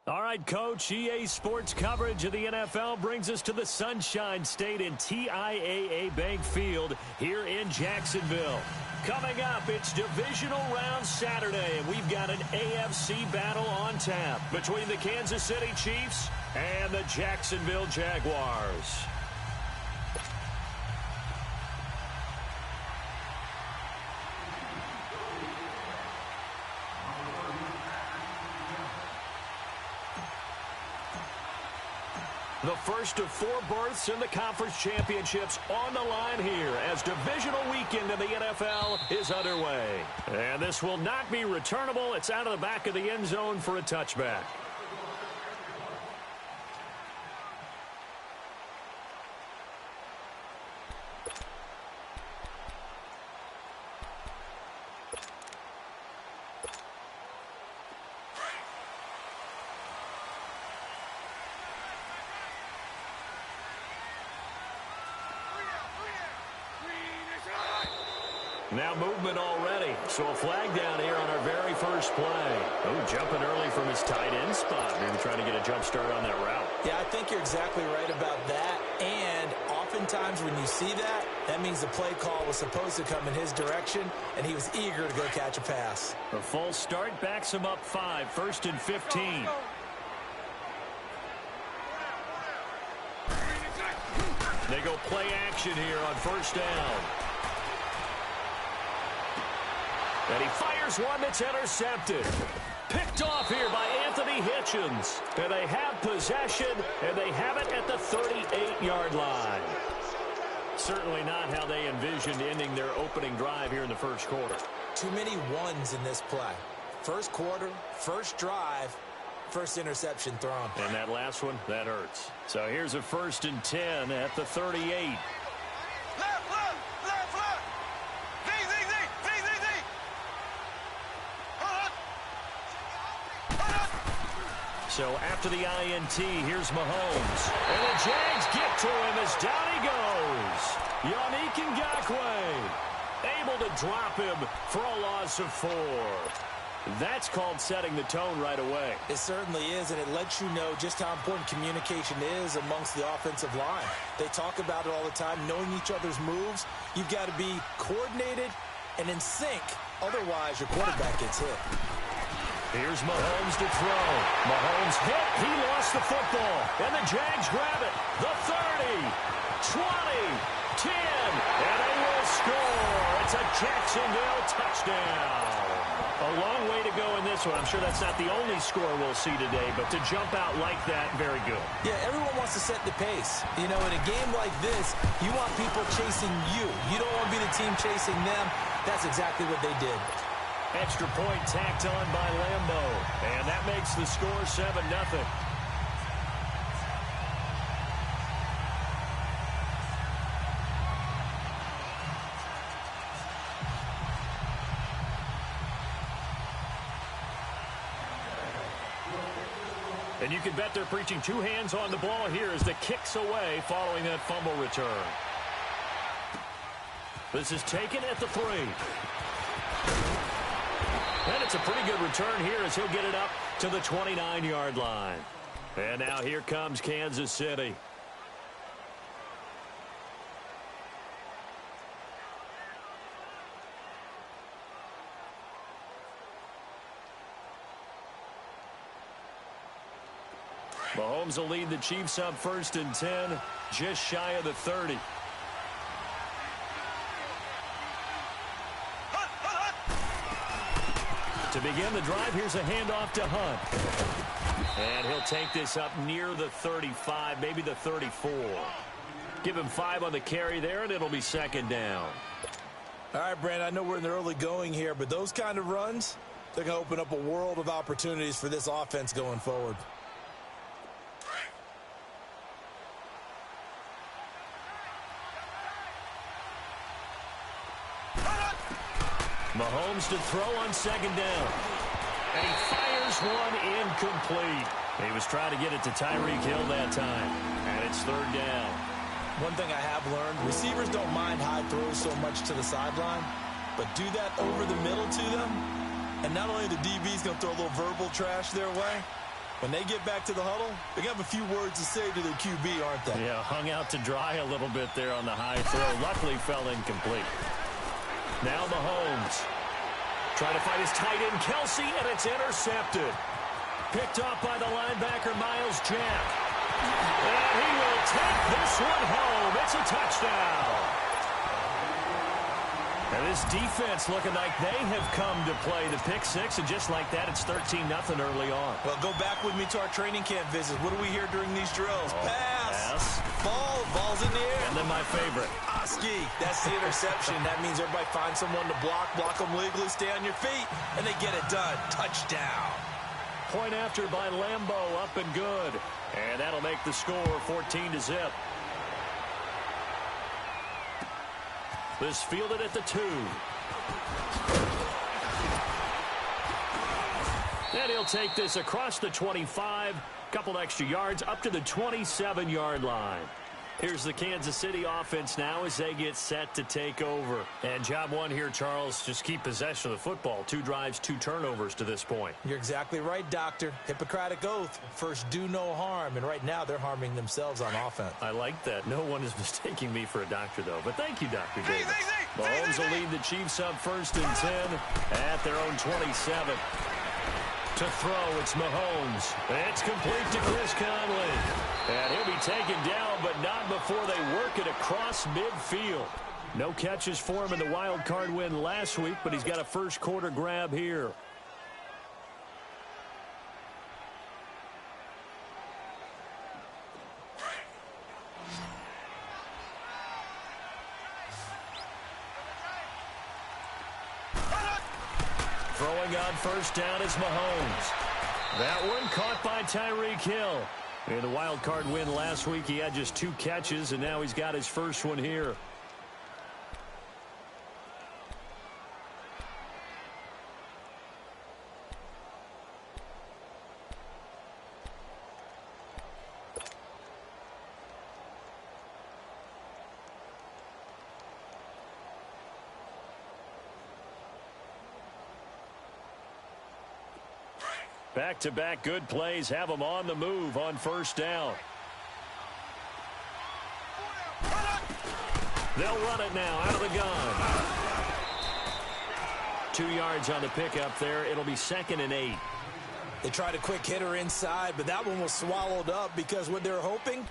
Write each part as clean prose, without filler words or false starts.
All right, Coach, EA Sports coverage of the NFL brings us to the Sunshine State in TIAA Bank Field here in Jacksonville. Coming up, it's Divisional Round Saturday, and we've got an AFC battle on tap between the Kansas City Chiefs and the Jacksonville Jaguars. The first of 4 berths in the conference championships on the line here as divisional weekend in the NFL is underway. And this will not be returnable. It's out of the back of the end zone for a touchback. Now movement already, so a flag down here on our very first play. Oh, jumping early from his tight end spot. Maybe trying to get a jump start on that route. Yeah, I think you're exactly right about that. And oftentimes when you see that, that means the play call was supposed to come in his direction, and he was eager to go catch a pass. A false start backs him up 5, 1st and 15. They go play action here on first down. And he fires one that's intercepted. Picked off here by Anthony Hitchens. And they have possession, and they have it at the 38-yard line. Certainly not how they envisioned ending their opening drive here in the first quarter. Too many ones in this play. First quarter, first drive, first interception thrown. And that last one, that hurts. So here's a 1st and 10 at the 38. So after the INT, here's Mahomes. And the Jags get to him as down he goes. Yannick Ngakoue able to drop him for a loss of 4. That's called setting the tone right away. It certainly is, and it lets you know just how important communication is amongst the offensive line. They talk about it all the time, knowing each other's moves. You've got to be coordinated and in sync. Otherwise, your quarterback gets hit. Here's Mahomes to throw. Mahomes hit. He lost the football. And the Jags grab it. The 30, 20, 10, and they will score. It's a Jacksonville touchdown. A long way to go in this one. I'm sure that's not the only score we'll see today, but to jump out like that, very good. Yeah, everyone wants to set the pace. You know, in a game like this, you want people chasing you. You don't want to be the team chasing them. That's exactly what they did. Extra point tacked on by Lambeau. And that makes the score 7-0. And you can bet they're preaching 2 hands on the ball here as the kick's away following that fumble return. This is taken at the 3. And it's a pretty good return here as he'll get it up to the 29-yard line. And now here comes Kansas City. Mahomes will lead the Chiefs up 1st and 10, just shy of the 30. To begin the drive, here's a handoff to Hunt. And he'll take this up near the 35, maybe the 34. Give him 5 on the carry there, and it'll be 2nd down. All right, Brandon, I know we're in the early going here, but those kind of runs, they're going to open up a world of opportunities for this offense going forward. Mahomes to throw on 2nd down. And he fires one incomplete. He was trying to get it to Tyreek Hill that time. And it's 3rd down. One thing I have learned, receivers don't mind high throws so much to the sideline, but do that over the middle to them, and not only the DB's going to throw a little verbal trash their way, When they get back to the huddle, they have a few words to say to their QB, aren't they? Yeah, hung out to dry a little bit there on the high throw. Luckily fell incomplete. Now Mahomes. Trying to fight his tight end, Kelsey, and it's intercepted. Picked off by the linebacker, Miles Jack. And he will take this one home. It's a touchdown. And this defense looking like they have come to play the pick six, and just like that, it's 13-0 early on. Well, go back with me to our training camp visits. What do we hear during these drills? Pass. Ball's in the air. And then my favorite. Ski. That's the interception. That means everybody finds someone to block them legally, stay on your feet, and they get it done. Touchdown. Point after by Lambo, up and good. And that'll make the score 14-0. This fielded at the 2. And he'll take this across the 25. Couple extra yards up to the 27-yard line. Here's the Kansas City offense now as they get set to take over. And job one here, Charles, just keep possession of the football. 2 drives, 2 turnovers to this point. You're exactly right, Doctor. Hippocratic oath. First, do no harm. And right now, they're harming themselves on offense. I like that. No one is mistaking me for a doctor, though. But thank you, Dr. Davis. Mahomes will lead the Chiefs up 1st and 10 at their own 27. To throw, it's Mahomes. It's complete to Chris Conley. And he'll be taken down, but not before they work it across midfield. No catches for him in the wild card win last week, but he's got a first quarter grab here. Throwing on first down is Mahomes. That one caught by Tyreek Hill. In the wild card win last week, he had just 2 catches, and now he's got his first one here. Back-to-back good plays have them on the move on first down. They'll run it now out of the gun. 2 yards on the pickup there. It'll be 2nd and 8. They tried a quick hitter inside, but that one was swallowed up because what they're hoping,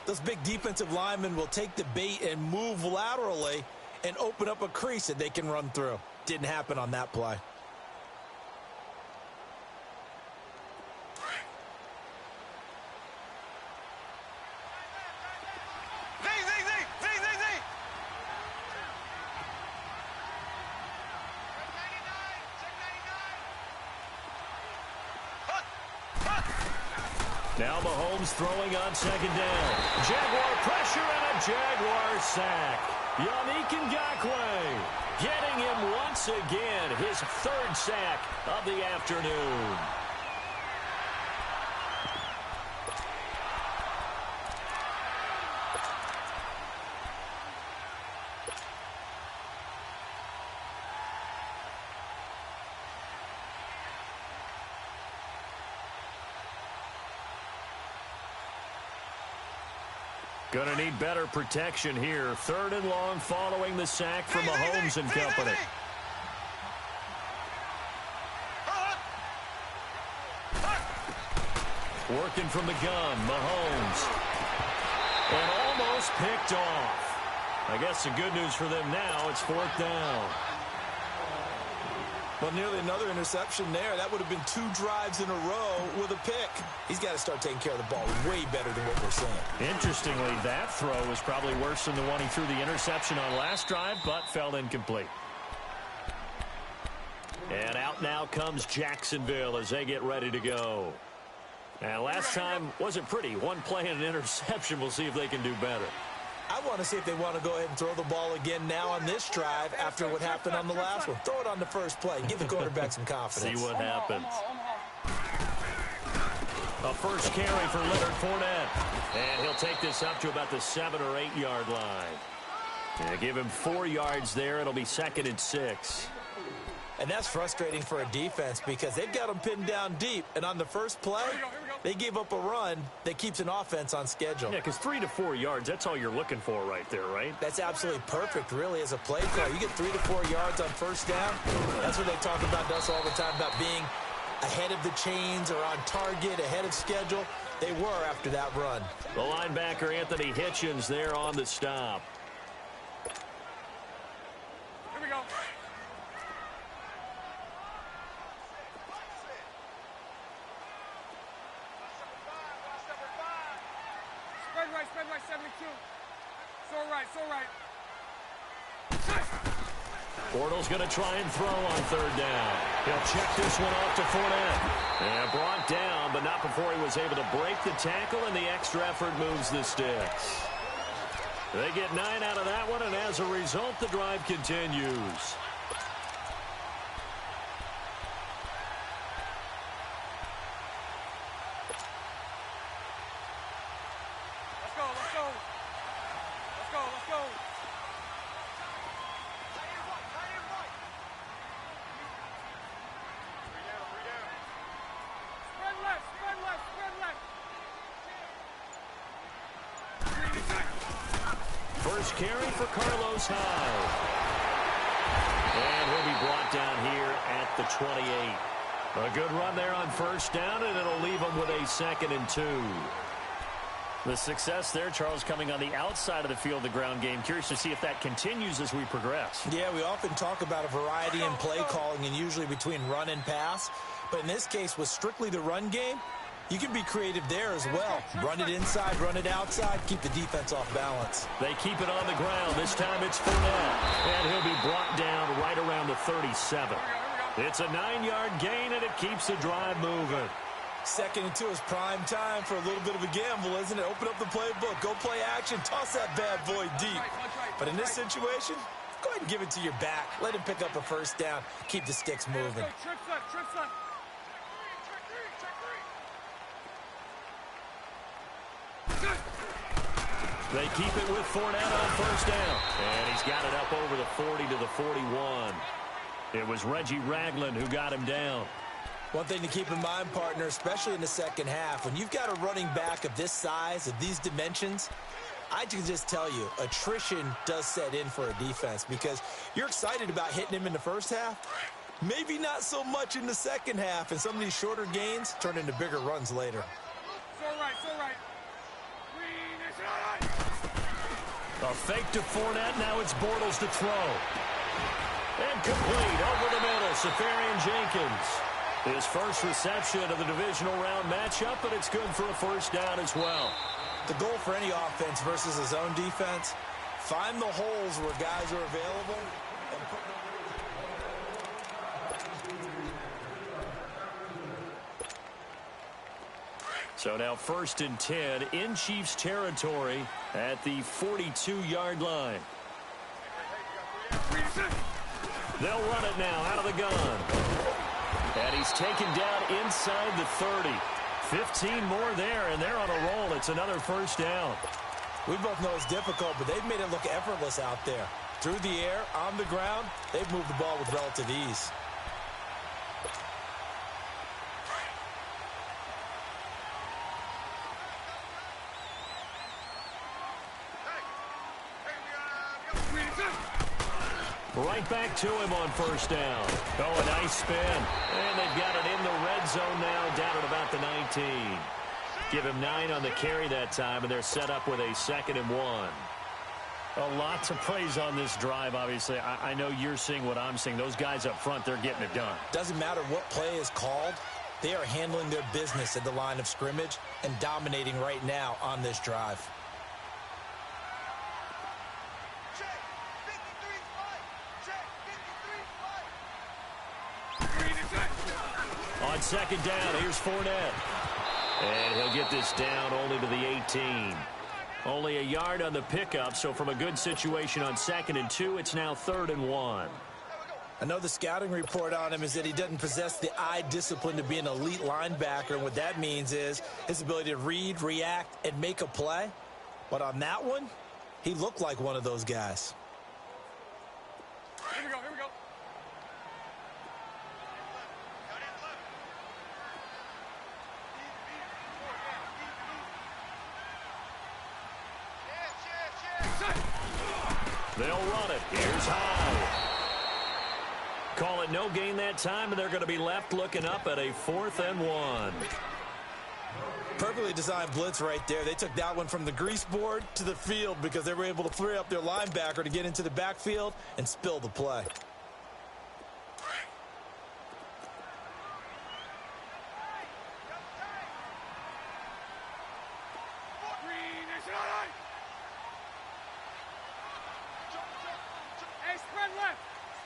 those big defensive linemen will take the bait and move laterally and open up a crease that they can run through. Didn't happen on that play. Now Mahomes throwing on 2nd down. Jaguar pressure and a Jaguar sack. Yannick Ngakoue getting him once again, his 3rd sack of the afternoon. Going to need better protection here. 3rd and long following the sack from Mahomes and company. Working from the gun, Mahomes. And almost picked off. I guess the good news for them now, it's 4th down. Well, nearly another interception there. That would have been 2 drives in a row with a pick. He's got to start taking care of the ball way better than what we're seeing. Interestingly, that throw was probably worse than the one he threw the interception on last drive, but fell incomplete. And out now comes Jacksonville as they get ready to go. And last time wasn't pretty. 1 play and an interception. We'll see if they can do better. I want to see if they want to go ahead and throw the ball again now on this drive after what happened on the last one. Throw it on the first play. Give the quarterback some confidence. See what happens. A first carry for Leonard Fournette. And he'll take this up to about the 7 or 8 yard line. And give him 4 yards there. It'll be 2nd and 6. And that's frustrating for a defense because they've got them pinned down deep. And on the first play, they gave up a run that keeps an offense on schedule. Yeah, because 3 to 4 yards, that's all you're looking for right there, right? That's absolutely perfect, really, as a play call. You get 3 to 4 yards on first down. That's what they talk about to us all the time, about being ahead of the chains or on target, ahead of schedule. They were after that run. The linebacker, Anthony Hitchens, there on the stop. Here we go. Spread right, 72. So right. Bortles going to try and throw on third down. He'll check this one off to Fournette. And brought down, but not before he was able to break the tackle, and the extra effort moves the sticks. They get 9 out of that one, and as a result, the drive continues. Let's go. First carry for Carlos Hyde. And he'll be brought down here at the 28. A good run there on first down, and it'll leave him with a 2nd and 2. The success there, Charles, coming on the outside of the field, the ground game. Curious to see if that continues as we progress. Yeah, we often talk about a variety in play calling and usually between run and pass. But in this case, with strictly the run game, you can be creative there as well. Run it inside, run it outside, keep the defense off balance. They keep it on the ground. This time it's Fournette. And he'll be brought down right around the 37. It's a 9-yard gain, and it keeps the drive moving. 2nd and 2 is prime time for a little bit of a gamble, isn't it? Open up the playbook, go play action, toss that bad boy deep. But in this situation, go ahead and give it to your back. Let him pick up a first down. Keep the sticks moving. Trick front. They keep it with Fournette on first down. And he's got it up over the 40 to the 41. It was Reggie Ragland who got him down. One thing to keep in mind, partner, especially in the second half, when you've got a running back of this size, of these dimensions, I can just tell you, attrition does set in for a defense because you're excited about hitting him in the first half. Maybe not so much in the second half, and some of these shorter gains turn into bigger runs later. So right. A fake to Fournette. Now it's Bortles to throw. And complete over the middle. Safarian Jenkins. His first reception of the divisional round matchup, but it's good for a first down as well. The goal for any offense versus his own defense, find the holes where guys are available and put them. So now 1st and 10 in Chiefs territory at the 42-yard line. They'll run it now out of the gun. And he's taken down inside the 30. 15 more there, and they're on a roll. It's another first down. We both know it's difficult, but they've made it look effortless out there. Through the air, on the ground, they've moved the ball with relative ease. Right back to him on first down. Oh, a nice spin. And they've got it in the red zone now, down at about the 19. Give him 9 on the carry that time, and they're set up with a 2nd and 1. A lot to praise on this drive, obviously. I know you're seeing what I'm seeing. Those guys up front, they're getting it done. Doesn't matter what play is called. They are handling their business at the line of scrimmage and dominating right now on this drive. On 2nd down, here's Fournette. And he'll get this down only to the 18. Only a yard on the pickup, so from a good situation on 2nd and 2, it's now 3rd and 1. I know the scouting report on him is that he doesn't possess the eye discipline to be an elite linebacker, and what that means is his ability to read, react, and make a play. But on that one, he looked like one of those guys. Here we go. They'll run it. Here's high. Call it no gain that time, and they're going to be left looking up at a 4th and 1. Perfectly designed blitz right there. They took that one from the grease board to the field because they were able to free up their linebacker to get into the backfield and spill the play. Hey, spread left.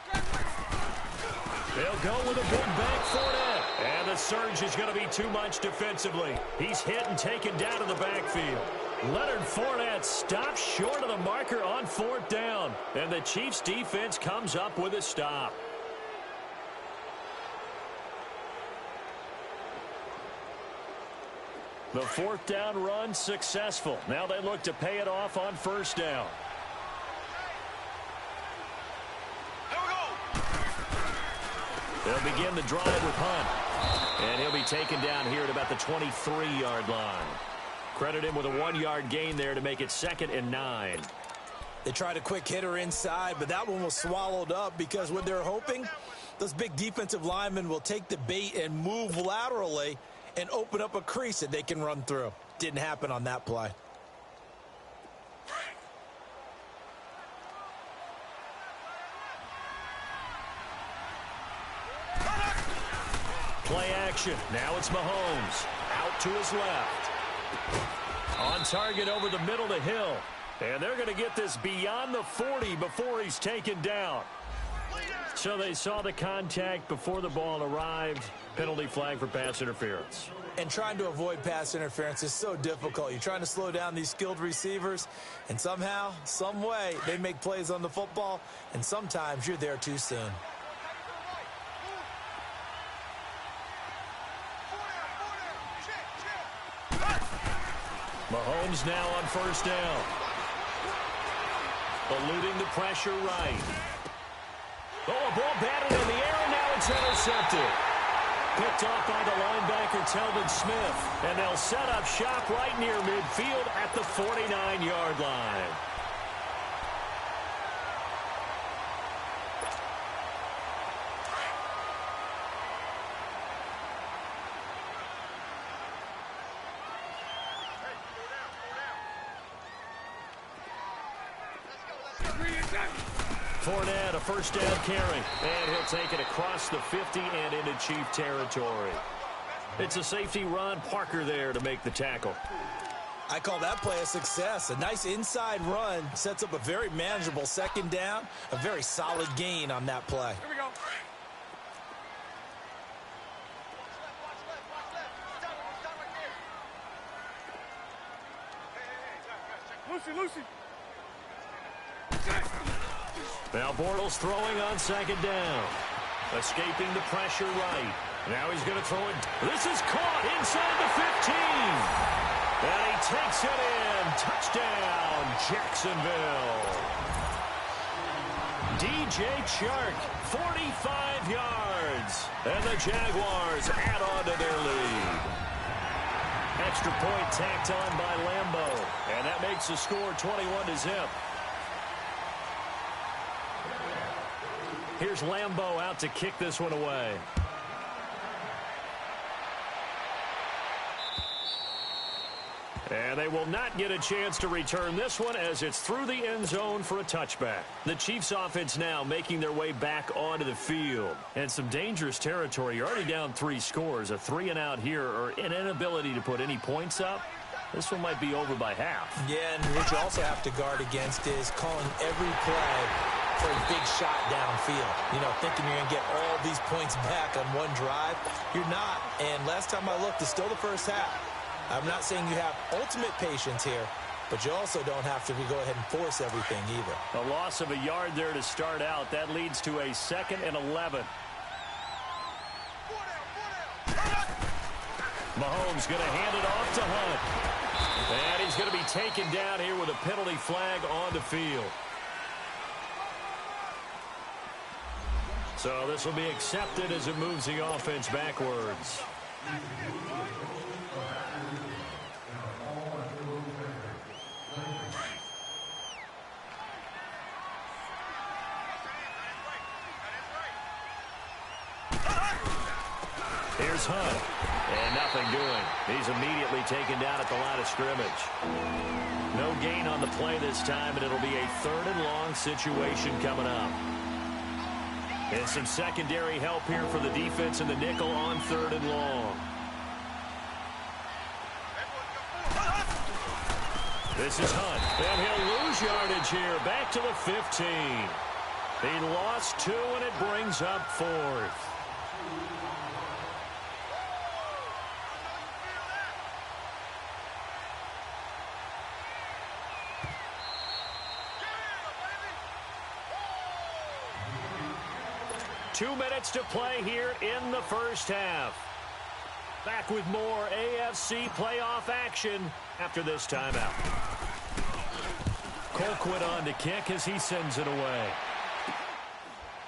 Spread left. They'll go with a big bank Fournette. And the surge is going to be too much defensively. He's hit and taken down in the backfield. Leonard Fournette stops short of the marker on 4th down. And the Chiefs defense comes up with a stop. The 4th down run successful. Now they look to pay it off on 1st down. They'll begin the drive with Hunt. And he'll be taken down here at about the 23-yard line. Credit him with a 1-yard gain there to make it 2nd and 9. They tried a quick hitter inside, but that one was swallowed up because what they're hoping, those big defensive linemen will take the bait and move laterally and open up a crease that they can run through. Didn't happen on that play. Play action. Now it's Mahomes. Out to his left. On target over the middle to Hill. And they're going to get this beyond the 40 before he's taken down. So they saw the contact before the ball arrived. Penalty flag for pass interference. And trying to avoid pass interference is so difficult. You're trying to slow down these skilled receivers, and somehow, some way, they make plays on the football, and sometimes you're there too soon. Mahomes now on 1st down. Eluding the pressure right. Oh, a ball batted in the air, and now it's intercepted. Picked off by the linebacker, Telvin Smith. And they'll set up shop right near midfield at the 49-yard line. Fournette, a 1st down carry. And he'll take it across the 50 and into Chief territory. It's a safety run. Parker there to make the tackle. I call that play a success. A nice inside run sets up a very manageable 2nd down. A very solid gain on that play. Here we go. Lucy. Now Bortles throwing on 2nd down. Escaping the pressure right. Now he's going to throw it. This is caught inside the 15. And he takes it in. Touchdown, Jacksonville. DJ Chark, 45 yards. And the Jaguars add on to their lead. Extra point tacked on by Lambeau. And that makes the score 21-0. Here's Lambeau out to kick this one away. And they will not get a chance to return this one as it's through the end zone for a touchback. The Chiefs offense now making their way back onto the field. And some dangerous territory. You're already down 3 scores. A 3-and-out here or an inability to put any points up. This one might be over by half. Yeah, and what you also have to guard against is calling every play for a big shot downfield. You know, thinking you're going to get all these points back on one drive. You're not. And last time I looked, it's still the first half. I'm not saying you have ultimate patience here, but you also don't have to go ahead and force everything either. A loss of a yard there to start out. That leads to a 2nd and 11. Mahomes going to hand it off to Hunt. And he's going to be taken down here with a penalty flag on the field. So this will be accepted as it moves the offense backwards. Here's Hunt. And nothing doing. He's immediately taken down at the line of scrimmage. No gain on the play this time, and it'll be a 3rd and long situation coming up. And some secondary help here for the defense in the nickel on 3rd and long. This is Hunt, and he'll lose yardage here, back to the 15. He lost 2, and it brings up 4th. Two minutes to play here in the first half. Back with more AFC playoff action after this timeout. Colquitt on to kick as he sends it away.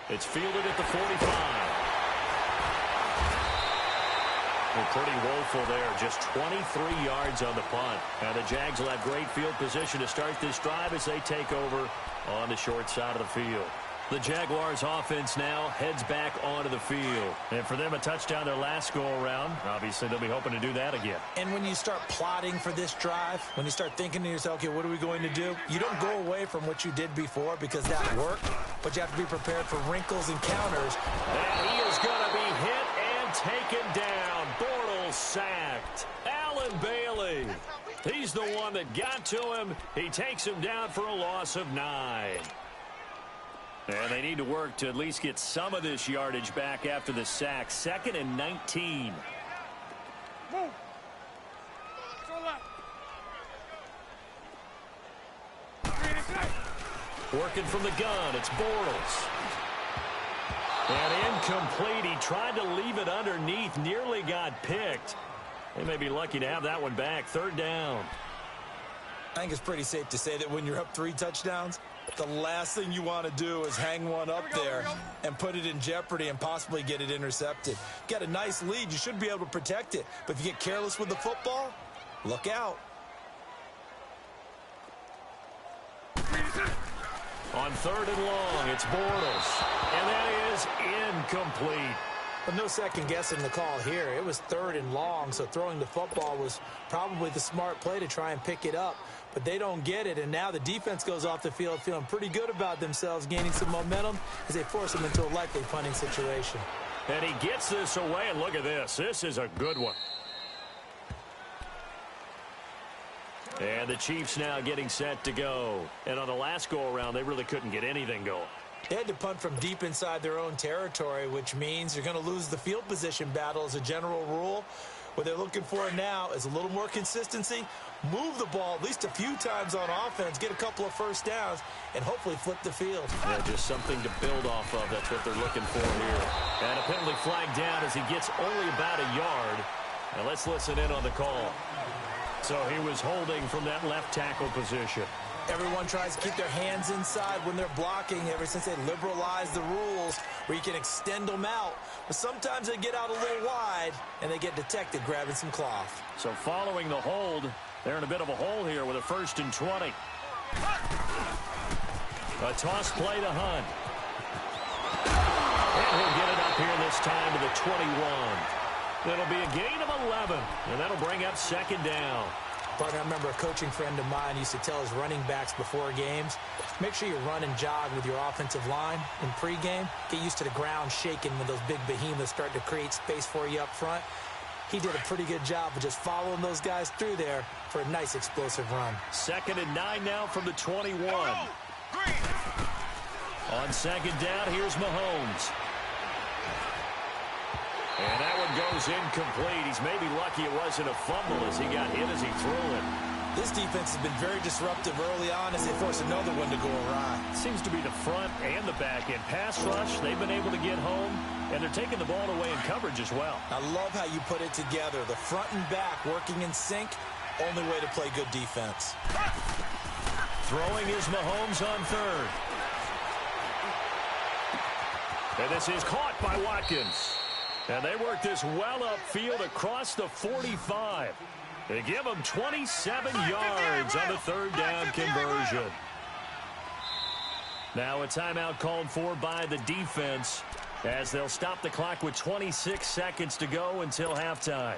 It's fielded at the 45. Well, pretty woeful there. Just 23 yards on the punt. Now the Jags will have great field position to start this drive as they take over on the short side of the field. The Jaguars offense now heads back onto the field. And for them, a touchdown their last go-around. Obviously, they'll be hoping to do that again. And when you start plotting for this drive, when you start thinking to yourself, okay, what are we going to do? You don't go away from what you did before because that worked, but you have to be prepared for wrinkles and counters. And he is going to be hit and taken down. Bortles sacked. Allen Bailey. He's the one that got to him. He takes him down for a loss of 9. And they need to work to at least get some of this yardage back after the sack. 2nd and 19. Move. Go left. Working from the gun, it's Bortles. And incomplete. He tried to leave it underneath, nearly got picked. They may be lucky to have that one back. 3rd down. I think it's pretty safe to say that when you're up 3 touchdowns, the last thing you want to do is hang one up there and put it in jeopardy and possibly get it intercepted. Get a nice lead, you should be able to protect it. But if you get careless with the football, look out. On 3rd and long, it's Bortles. And that is incomplete. But no second guessing the call here. It was 3rd and long, so throwing the football was probably the smart play to try and pick it up. But they don't get it, and now the defense goes off the field feeling pretty good about themselves, gaining some momentum as they force them into a likely punting situation. And he gets this away, and look at this. This is a good one. And the Chiefs now getting set to go. And on the last go-around, they really couldn't get anything going. They had to punt from deep inside their own territory, which means you're going to lose the field position battle as a general rule. What they're looking for now is a little more consistency, move the ball at least a few times on offense, get a couple of first downs, and hopefully flip the field. Yeah, just something to build off of. That's what they're looking for here. And a penalty flag down as he gets only about a yard. Now let's listen in on the call. So he was holding from that left tackle position. Everyone tries to keep their hands inside when they're blocking ever since they liberalized the rules where you can extend them out. But sometimes they get out a little wide and they get detected grabbing some cloth. So following the hold, they're in a bit of a hole here with a 1st and 20. A toss play to Hunt. And he'll get it up here this time to the 21. It'll be a gain of 11, and that'll bring up 2nd down. Partner, I remember a coaching friend of mine used to tell his running backs before games, make sure you run and jog with your offensive line in pregame. Get used to the ground shaking when those big behemoths start to create space for you up front. He did a pretty good job of just following those guys through there for a nice explosive run. 2nd and 9 now from the 21. On 2nd down, here's Mahomes. And that one goes incomplete. He's maybe lucky it wasn't a fumble as he got hit as he threw it. This defense has been very disruptive early on as they force another one to go awry. Seems to be the front and the back end. Pass rush, they've been able to get home, and they're taking the ball away in coverage as well. I love how you put it together. The front and back working in sync, only way to play good defense. Throwing is Mahomes on 3rd. And this is caught by Watkins. And they work this well upfield across the 45. They give them 27 yards on the 3rd down conversion. Now a timeout called for by the defense. as they'll stop the clock with 26 seconds to go until halftime.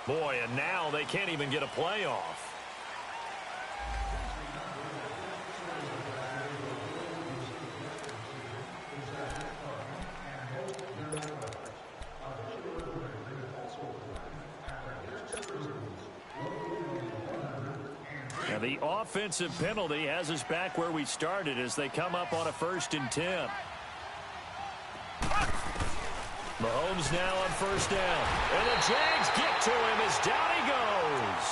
Boy, and now they can't even get a playoff. Now the offensive penalty has us back where we started as they come up on a 1st and 10. Mahomes now on 1st down. And the Jags get to him as down he goes.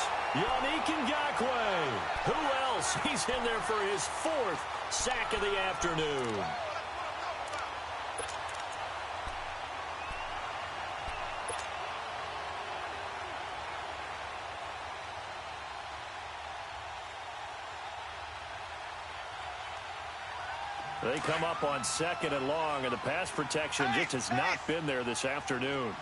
Yannick Ngakoue. Who else? He's in there for his 4th sack of the afternoon. They come up on 2nd and long, and the pass protection just has not been there this afternoon.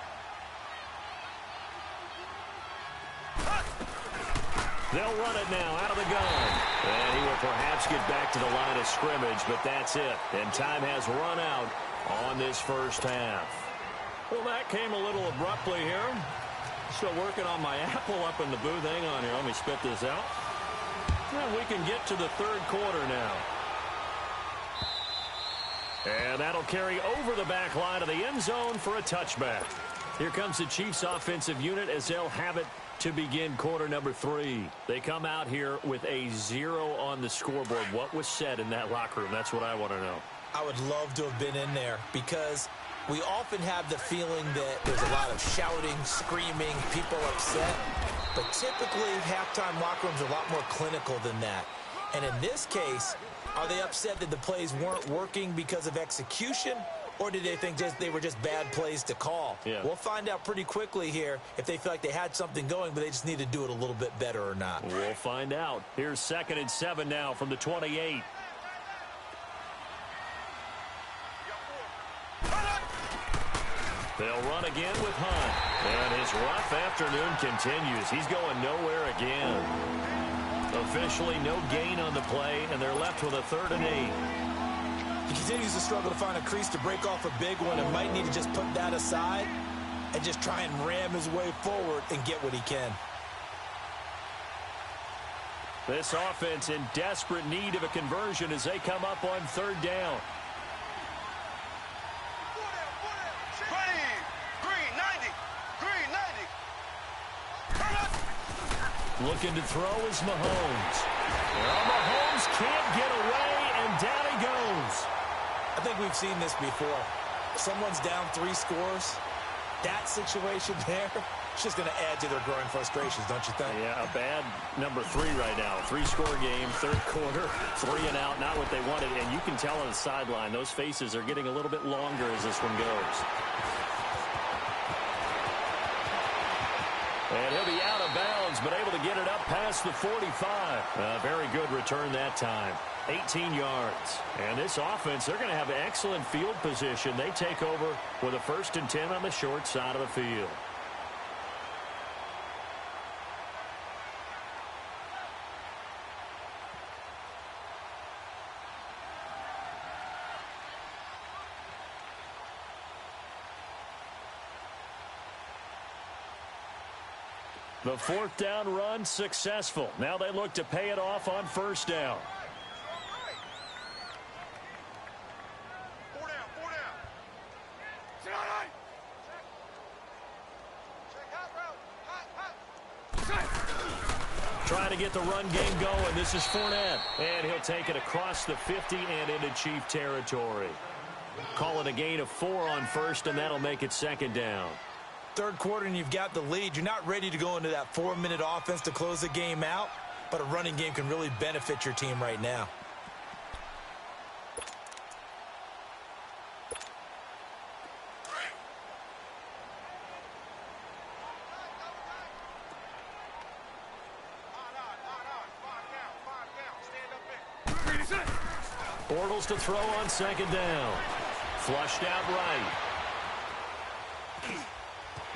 They'll run it now out of the gun. And he will perhaps get back to the line of scrimmage, but that's it. And time has run out on this first half. Well, that came a little abruptly here. Still working on my apple up in the booth. Hang on here. Let me spit this out. And we can get to the 3rd quarter now. And that'll carry over the back line of the end zone for a touchback. Here comes the Chiefs offensive unit as they'll have it to begin quarter number 3. They come out here with a 0 on the scoreboard. What was said in that locker room? That's what I want to know. I would love to have been in there because we often have the feeling that there's a lot of shouting, screaming, people upset. But typically, halftime locker rooms are a lot more clinical than that. And in this case, are they upset that the plays weren't working because of execution, or did they think they were just bad plays to call? Yeah. We'll find out pretty quickly here if they feel like they had something going, but they just need to do it a little bit better or not. We'll find out. Here's 2nd and 7 now from the 28. They'll run again with Hunt. And his rough afternoon continues. He's going nowhere again. Officially no gain on the play, and they're left with a 3rd and 8. He continues to struggle to find a crease to break off a big one and might need to just put that aside and just try and ram his way forward and get what he can. This offense in desperate need of a conversion as they come up on 3rd down. Looking to throw is Mahomes. Well, Mahomes can't get away, and down he goes. I think we've seen this before. Someone's down 3 scores. That situation there, it's just going to add to their growing frustrations, don't you think? Yeah, a bad number 3 right now. 3-score game, 3rd quarter, 3 and out, not what they wanted. And you can tell on the sideline, those faces are getting a little bit longer as this one goes. And he'll be out of bounds, but able to get it up past the 45. Very good return that time. 18 yards. And this offense, they're going to have excellent field position. They take over with a 1st and 10 on the short side of the field. The 4th down run successful. Now they look to pay it off on 1st down. 4 down. Trying to get the run game going. This is Fournette. And he'll take it across the 50 and into Chief territory. Call it a gain of 4 on first, and that'll make it second down. Third quarter, and you've got the lead. You're not ready to go into that 4-minute offense to close the game out, but a running game can really benefit your team right now. Bortles to throw on second down. Flushed out right.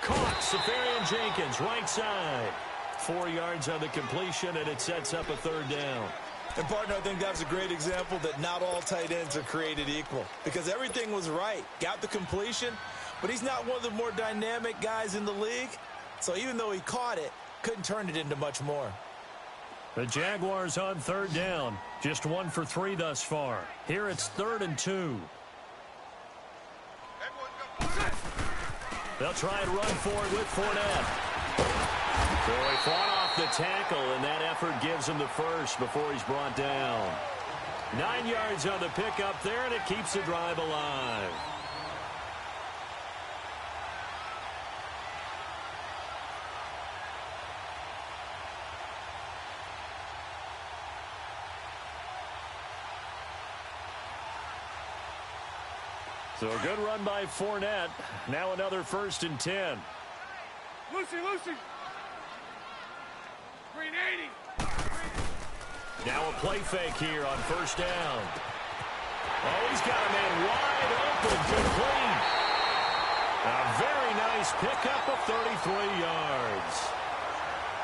Caught. Safarian Jenkins, right side. 4 yards on the completion, and it sets up a third down. And, partner, I think that's a great example that not all tight ends are created equal, because everything was right. Got the completion, but he's not one of the more dynamic guys in the league. So even though he caught it, couldn't turn it into much more. The Jaguars on third down. Just 1 for 3 thus far. Here it's 3rd and 2. They'll try and run for it with Fournette. Boy, fought off the tackle, and that effort gives him the first before he's brought down. 9 yards on the pickup there, and it keeps the drive alive. So a good run by Fournette. Now another 1st and 10. Lucy. Green 80. Now a play fake here on 1st down. Oh, he's got a man wide open, complete. A very nice pickup of 33 yards.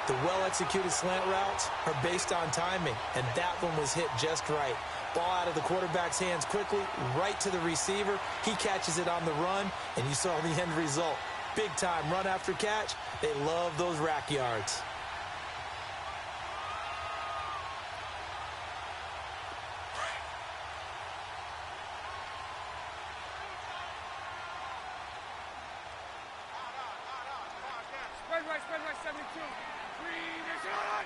The well-executed slant routes are based on timing, and that one was hit just right. Ball out of the quarterback's hands quickly, right to the receiver. He catches it on the run, and you saw the end result. Big time run after catch. They love those rack yards. Spread right, 72. Green is on.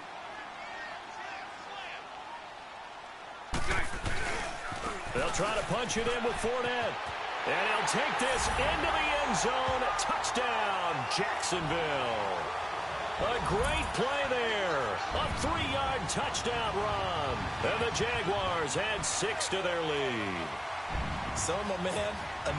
They'll try to punch it in with Fournette. And he'll take this into the end zone. Touchdown, Jacksonville. A great play there. A 3-yard touchdown run. And the Jaguars add 6 to their lead. So, my man,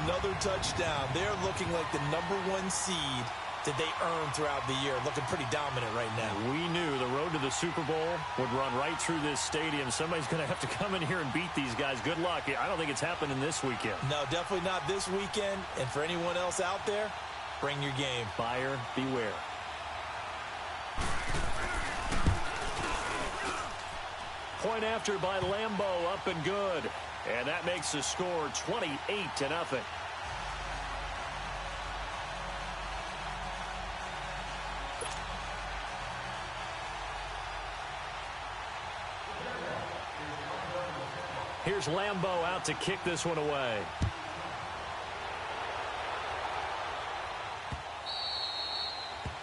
another touchdown. They're looking like the #1 seed that they earned throughout the year. Looking pretty dominant right now. We knew the road to the Super Bowl would run right through this stadium. Somebody's going to have to come in here and beat these guys. Good luck. I don't think it's happening this weekend. No, definitely not this weekend. And for anyone else out there, bring your game. Buyer beware. Point after by Lambeau, up and good. And that makes the score 28-0. Here's Lambeau out to kick this one away.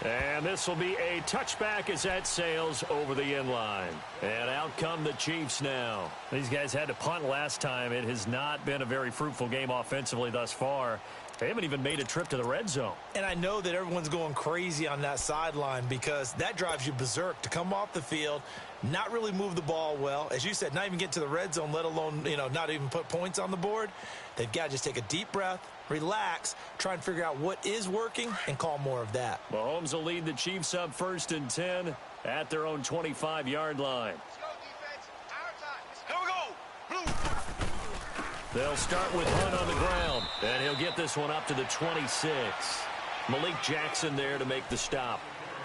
And this will be a touchback as that sails over the end line. And out come the Chiefs now. These guys had to punt last time. It has not been a very fruitful game offensively thus far. They haven't even made a trip to the red zone. And I know that everyone's going crazy on that sideline because that drives you berserk to come off the field, not really move the ball well. As you said, not even get to the red zone, let alone, not even put points on the board. They've got to just take a deep breath, relax, try and figure out what is working, and call more of that. Mahomes will lead the Chiefs up 1st and 10 at their own 25-yard line. They'll start with Hunt on the ground, and he'll get this one up to the 26. Malik Jackson there to make the stop.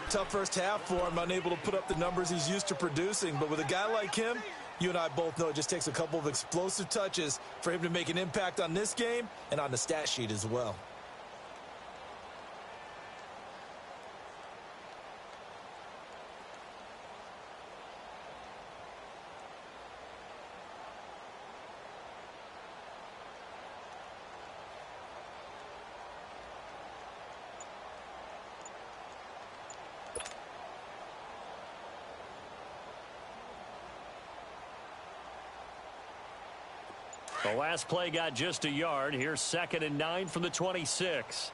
Tough first half for him, unable to put up the numbers he's used to producing. But with a guy like him, you and I both know it just takes a couple of explosive touches for him to make an impact on this game and on the stat sheet as well. The last play got just a yard. Here's 2nd and 9 from the 26.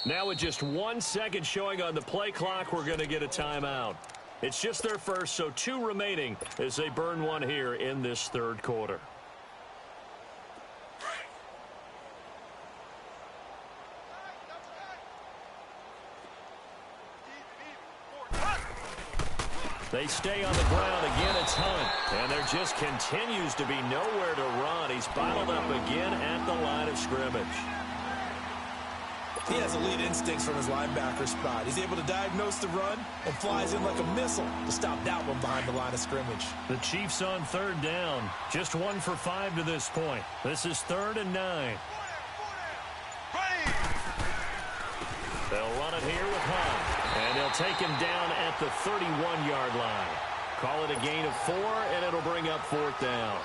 Now with just 1 second showing on the play clock, we're going to get a timeout. It's just their first, so 2 remaining as they burn one here in this third quarter. They stay on the ground. Again, it's Hunt. And there just continues to be nowhere to run. He's bottled up again at the line of scrimmage. He has elite instincts from his linebacker spot. He's able to diagnose the run and flies in like a missile to stop that one behind the line of scrimmage. The Chiefs on 3rd down. Just 1 for 5 to this point. This is 3rd and 9. They'll run it here with Hunt. And they'll take him down at the 31-yard line. Call it a gain of 4, and it'll bring up 4th down.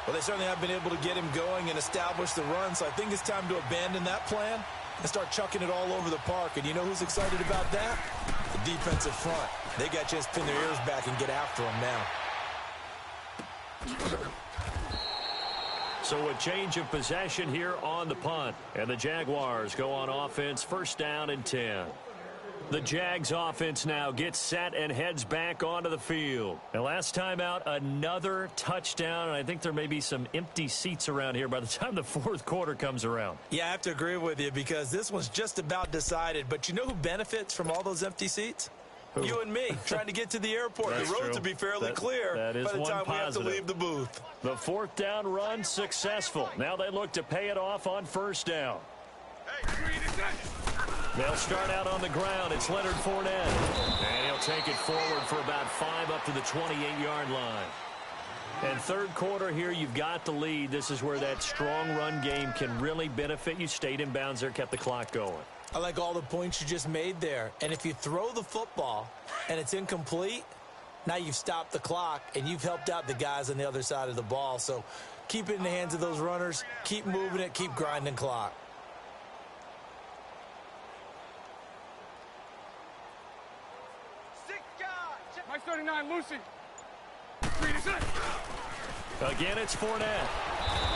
Well, they certainly have been able to get him going and establish the run, so I think it's time to abandon that plan and start chucking it all over the park. And you know who's excited about that? The defensive front. They got a chance to pin their ears back and get after him now. So a change of possession here on the punt. And the Jaguars go on offense, 1st down and 10. The Jags offense now gets set and heads back onto the field. And last time out, another touchdown. And I think there may be some empty seats around here by the time the 4th quarter comes around. Yeah, I have to agree with you because this one's just about decided. But you know who benefits from all those empty seats? Who? You and me, trying to get to the airport. The roads will be fairly clear by the time we have to leave the booth. The 4th down run successful. Now they look to pay it off on 1st down. They'll start out on the ground. It's Leonard Fournette. And he'll take it forward for about 5 up to the 28-yard line. And 3rd quarter here, you've got the lead. This is where that strong run game can really benefit you. Stayed in bounds there, kept the clock going. I like all the points you just made there. And if you throw the football and it's incomplete, now you've stopped the clock and you've helped out the guys on the other side of the ball. So keep it in the hands of those runners. Keep moving it. Keep grinding clock. Nice 39, Lucy. Again, it's Fournette.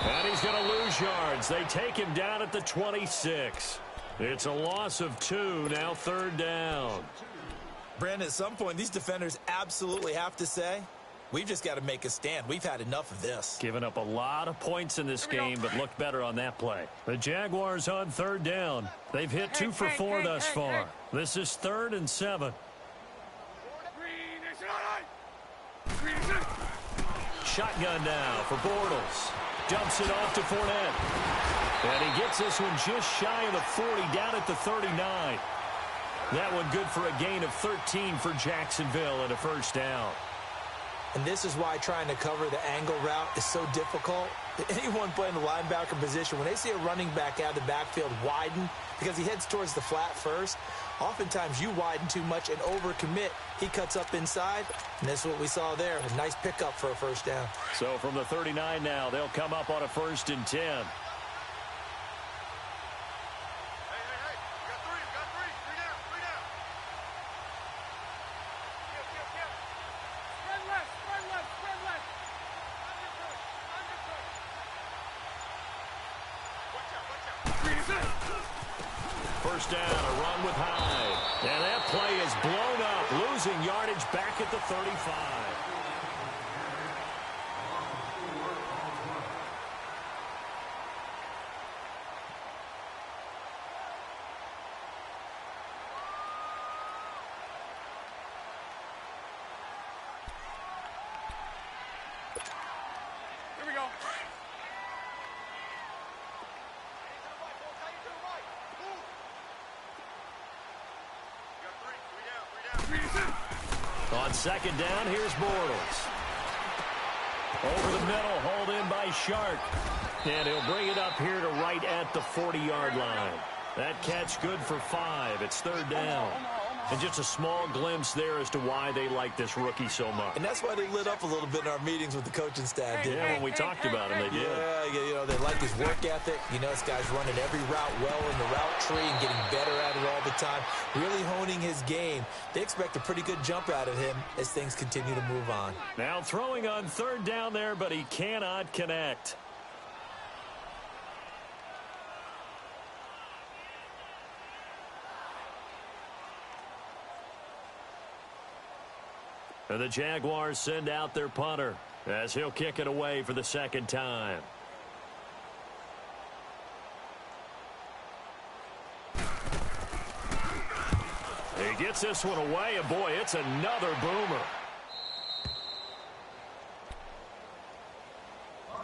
And he's going to lose yards. They take him down at the 26. It's a loss of 2, now 3rd down. Brandon, at some point, these defenders absolutely have to say, we've just got to make a stand. We've had enough of this. Given up a lot of points in this game, but looked better on that play. The Jaguars on 3rd down. They've hit 2 for 4 thus far. This is 3rd and 7. Shotgun now for Bortles. Dumps it off to Fournette. And he gets this one just shy of the 40, down at the 39. That one good for a gain of 13 for Jacksonville and a 1st down. And this is why trying to cover the angle route is so difficult. Anyone playing the linebacker position, when they see a running back out of the backfield widen because he heads towards the flat first, oftentimes you widen too much and overcommit. He cuts up inside, and that's what we saw there. A nice pickup for a 1st down. So from the 39 now, they'll come up on a 1st and 10. First down, a run with Hyde. And that play is blown up, losing yardage back at the 35. Here we go. On 2nd down, here's Bortles. Over the middle, hauled in by Shark. And he'll bring it up here to right at the 40-yard line. That catch good for 5. It's 3rd down. And just a small glimpse there as to why they like this rookie so much. And that's why they lit up a little bit in our meetings with the coaching staff. Yeah, when we talked about him, they did. Yeah, they like his work ethic. This guy's running every route well in the route tree and getting better at it all the time, really honing his game. They expect a pretty good jump out of him as things continue to move on. Now throwing on third down there, but he cannot connect. And the Jaguars send out their punter as he'll kick it away for the second time. He gets this one away, and boy, it's another boomer.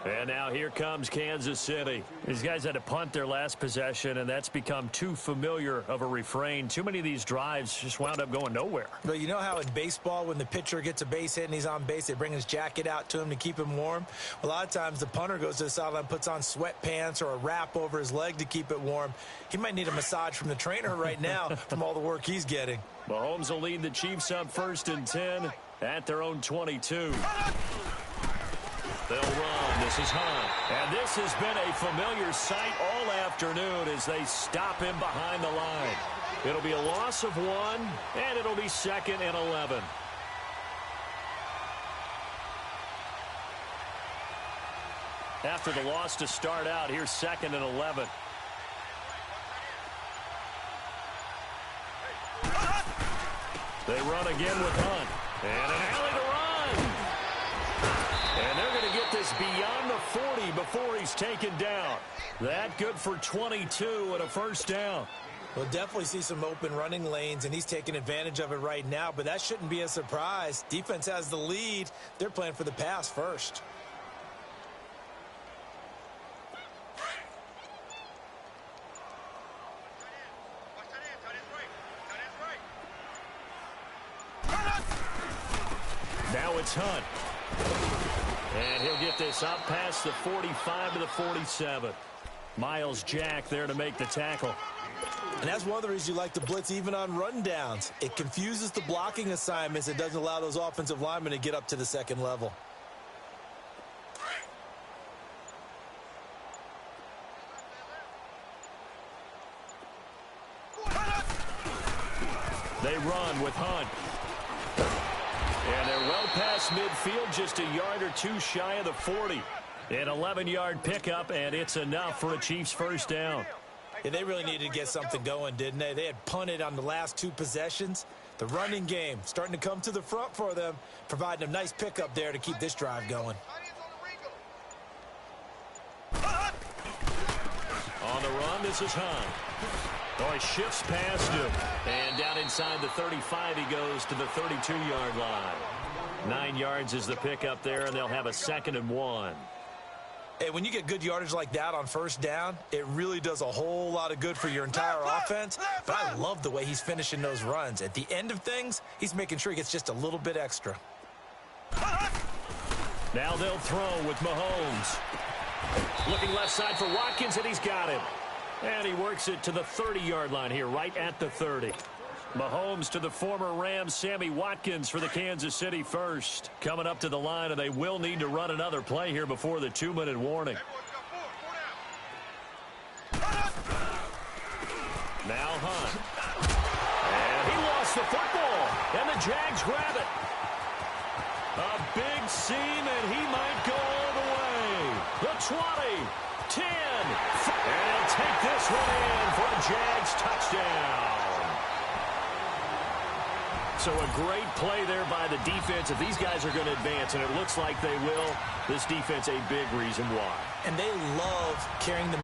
And now here comes Kansas City. These guys had to punt their last possession, and that's become too familiar of a refrain. Too many of these drives just wound up going nowhere. But you know how in baseball, when the pitcher gets a base hit and he's on base, they bring his jacket out to him to keep him warm? A lot of times the punter goes to the sideline, puts on sweatpants or a wrap over his leg to keep it warm. He might need a massage from the trainer right now from all the work he's getting. Mahomes will lead the Chiefs up 1st and 10 at their own 22. They'll run. This is Hunt. And this has been a familiar sight all afternoon as they stop him behind the line. It'll be a loss of 1, and it'll be 2nd and 11. After the loss to start out, here's 2nd and 11. They run again with Hunt. And an alley to run. And they're going to get this beyond the 40 before he's taken down. That good for 22 and a first down. We'll definitely see some open running lanes, and he's taking advantage of it right now, but that shouldn't be a surprise. Defense has the lead. They're playing for the pass first. Now it's Hunt. And he'll get this up past the 45 to the 47. Miles Jack there to make the tackle. And that's one of the reasons you like to blitz even on rundowns. It confuses the blocking assignments. It doesn't allow those offensive linemen to get up to the second level. They run with Hunt. And they're well past midfield, just a yard or two shy of the 40. An 11-yard pickup, and it's enough for a Chiefs first down. Yeah, they really needed to get something going, didn't they? They had punted on the last 2 possessions. The running game starting to come to the front for them, providing a nice pickup there to keep this drive going. On the run, this is Hunt. Oh, he shifts past him. And down inside the 35, he goes to the 32-yard line. 9 yards is the pickup there, and they'll have a 2nd and 1. Hey, when you get good yardage like that on first down, it really does a whole lot of good for your entire offense. But I love the way he's finishing those runs. At the end of things, he's making sure he gets just a little bit extra. Now they'll throw with Mahomes. Looking left side for Watkins, and he's got him. And he works it to the 30-yard line here, right at the 30. Mahomes to the former Rams, Sammy Watkins for the Kansas City first. Coming up to the line, and they will need to run another play here before the 2-minute warning. Now Hunt. And he lost the football, and the Jags grab it. A big seam, and he might go all the way. The 20, 10, and he'll take this one in for a Jags touchdown. So a great play there by the defense. If these guys are going to advance, and it looks like they will, this defense a big reason why. And they love carrying the